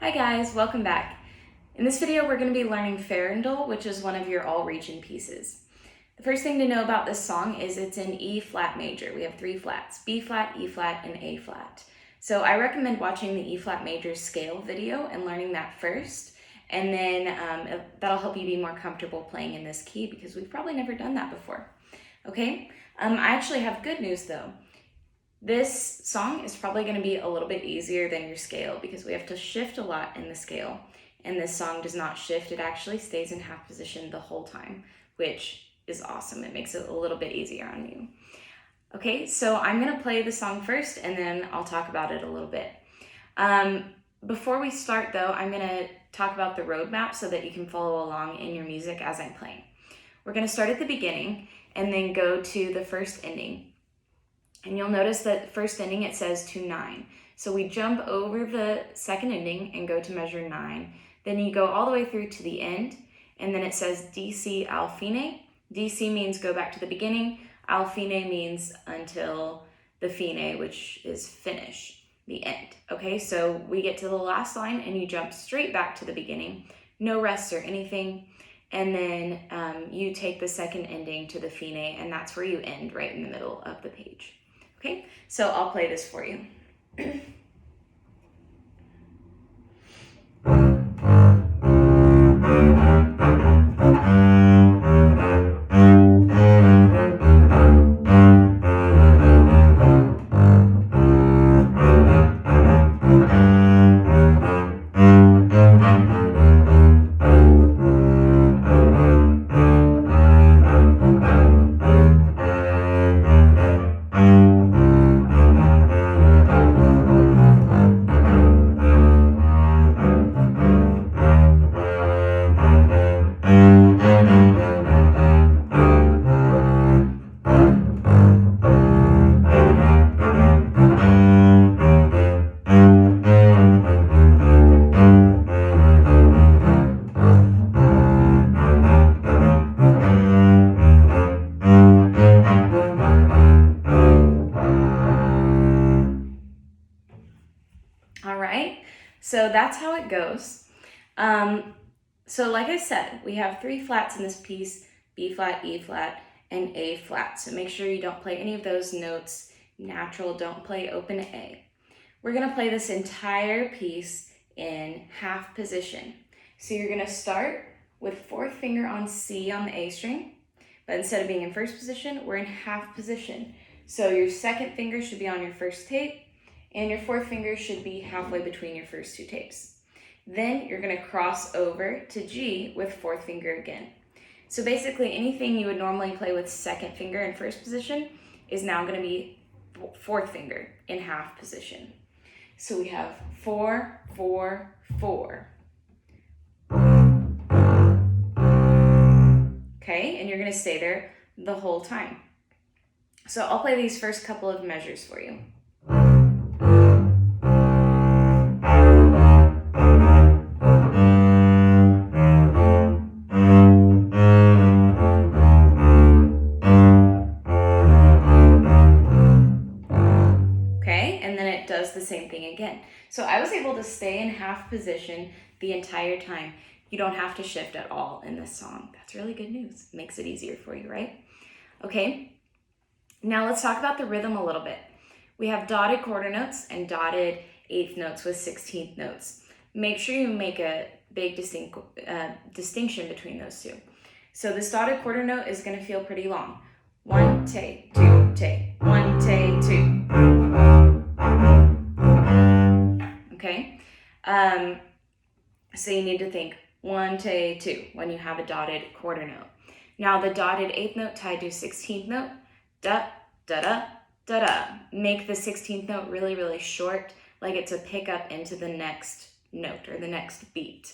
Hi guys, welcome back. In this video, we're going to be learning Farendole, which is one of your all region pieces. The first thing to know about this song is it's in E flat major. We have three flats, B flat, E flat, and A flat. So I recommend watching the E flat major scale video and learning that first, and then that'll help you be more comfortable playing in this key because we've probably never done that before. Okay, I actually have good news though. This song is probably going to be a little bit easier than your scale because we have to shift a lot in the scale, and this song does not shift. It actually stays in half position the whole time, which is awesome. It makes it a little bit easier on you. Okay, so I'm going to play the song first and then I'll talk about it a little bit. Before we start though, I'm going to talk about the roadmap so that you can follow along in your music as I'm playing. We're going to start at the beginning and then go to the first ending. And you'll notice that first ending, it says to 9. So we jump over the second ending and go to measure 9. Then you go all the way through to the end, and then it says DC al fine. DC means go back to the beginning. Al fine means until the fine, which is finish, the end. Okay, so we get to the last line and you jump straight back to the beginning. No rest or anything. And then you take the second ending to the fine, and that's where you end, right in the middle of the page. Okay, so I'll play this for you. So that's how it goes. So like I said, we have three flats in this piece, B flat, E flat, and A flat. So make sure you don't play any of those notes natural, don't play open A. We're gonna play this entire piece in half position. So you're gonna start with fourth finger on C on the A string, but instead of being in first position, we're in half position. So your second finger should be on your first tape, and your fourth finger should be halfway between your first two tapes. Then you're gonna cross over to G with fourth finger again. So basically anything you would normally play with second finger in first position is now gonna be fourth finger in half position. So we have 4, 4, 4. Okay, and you're gonna stay there the whole time. So I'll play these first couple of measures for you. The same thing again. So I was able to stay in half position the entire time. You don't have to shift at all in this song. That's really good news. Makes it easier for you, right? Okay, now let's talk about the rhythm a little bit. We have dotted quarter notes and dotted eighth notes with 16th notes. Make sure you make a big distinction between those two. So this dotted quarter note is going to feel pretty long. 1 tay, 2 tay, 1 tay, 2. Okay, so you need to think 1 tay 2 when you have a dotted quarter note. Now the dotted eighth note tied to 16th note, da da da da da. Make the 16th note really, really short, like it's a pickup into the next note or the next beat.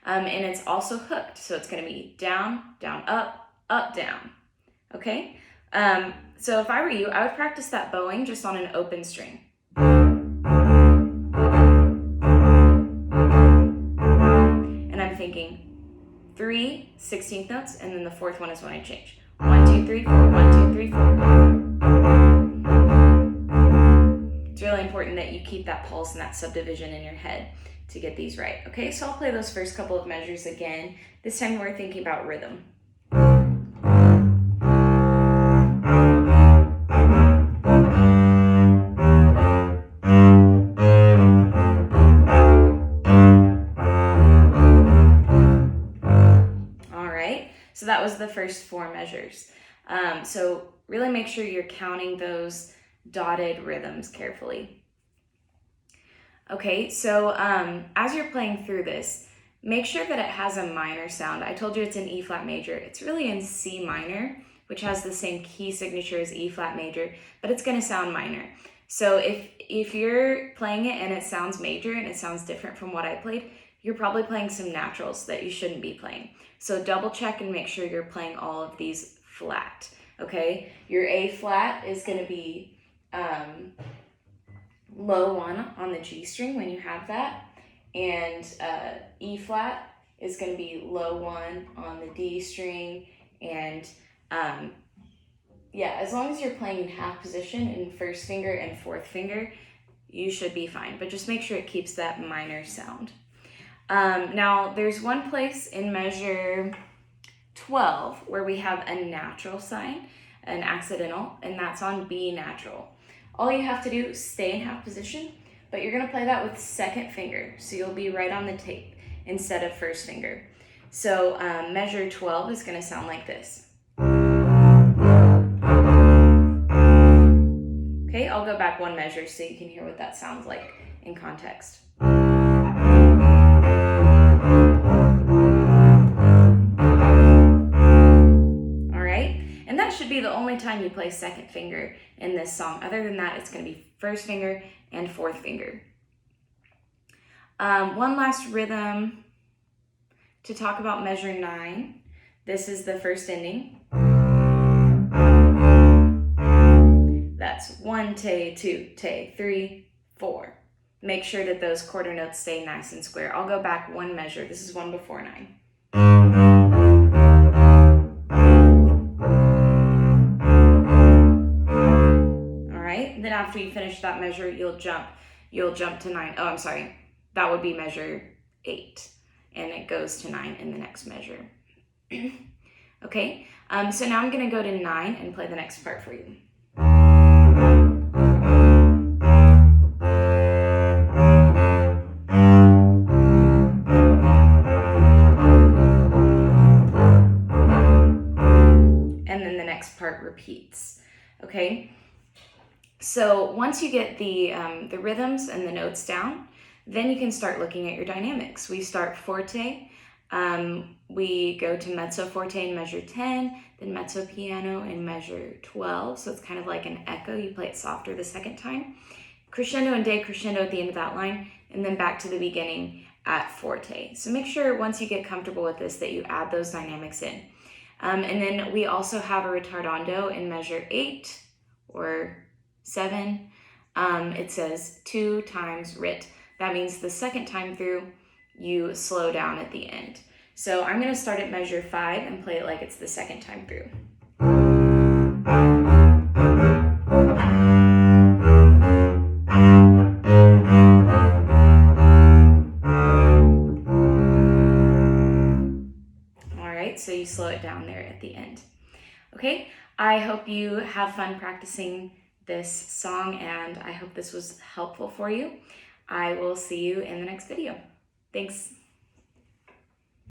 And it's also hooked, so it's going to be down, down, up, down. Okay, so if I were you, I would practice that bowing just on an open string. Thinking 3 16th notes, and then the fourth one is when I change. 1, 2, 3, 4, 1, 2, 3, 4. It's really important that you keep that pulse and that subdivision in your head to get these right. Okay, so I'll play those first couple of measures again. This time we're thinking about rhythm. All right, so that was the first 4 measures. So really make sure you're counting those dotted rhythms carefully. Okay, so as you're playing through this, make sure that it has a minor sound. I told you it's in E flat major. It's really in C minor, which has the same key signature as E flat major, but it's going to sound minor. So if you're playing it and it sounds major and it sounds different from what I played, you're probably playing some naturals that you shouldn't be playing. So double check and make sure you're playing all of these flat, okay? Your A flat is going to be low 1 on the G string when you have that, and E flat is going to be low 1 on the D string, and yeah, as long as you're playing in half position in first finger and fourth finger, you should be fine, but just make sure it keeps that minor sound. Now, there's one place in measure 12 where we have a natural sign, an accidental, and that's on B natural. All you have to do is stay in half position, but you're going to play that with second finger, so you'll be right on the tape instead of first finger. So measure 12 is going to sound like this. Okay, I'll go back 1 measure so you can hear what that sounds like in context. And that should be the only time you play second finger in this song. Other than that, it's going to be first finger and fourth finger. One last rhythm to talk about measure 9. This is the first ending. That's 1 te, 2 te, 3, 4. Make sure that those quarter notes stay nice and square. I'll go back 1 measure. This is 1 before 9. Then after you finish that measure, you'll jump to 9. Oh, I'm sorry. That would be measure 8. And it goes to 9 in the next measure. Okay, so now I'm going to go to 9 and play the next part for you. And then the next part repeats. Okay? So once you get the rhythms and the notes down, then you can start looking at your dynamics. We start forte, we go to mezzo forte in measure 10, then mezzo piano in measure 12, so it's kind of like an echo, you play it softer the second time. Crescendo and decrescendo at the end of that line, and then back to the beginning at forte. So make sure once you get comfortable with this that you add those dynamics in. And then we also have a ritardando in measure 8 or 7. It says 2 times rit. That means the second time through, you slow down at the end. So I'm going to start at measure 5 and play it like it's the second time through. All right, so you slow it down there at the end. Okay, I hope you have fun practicing this song, and I hope this was helpful for you. I will see you in the next video. Thanks.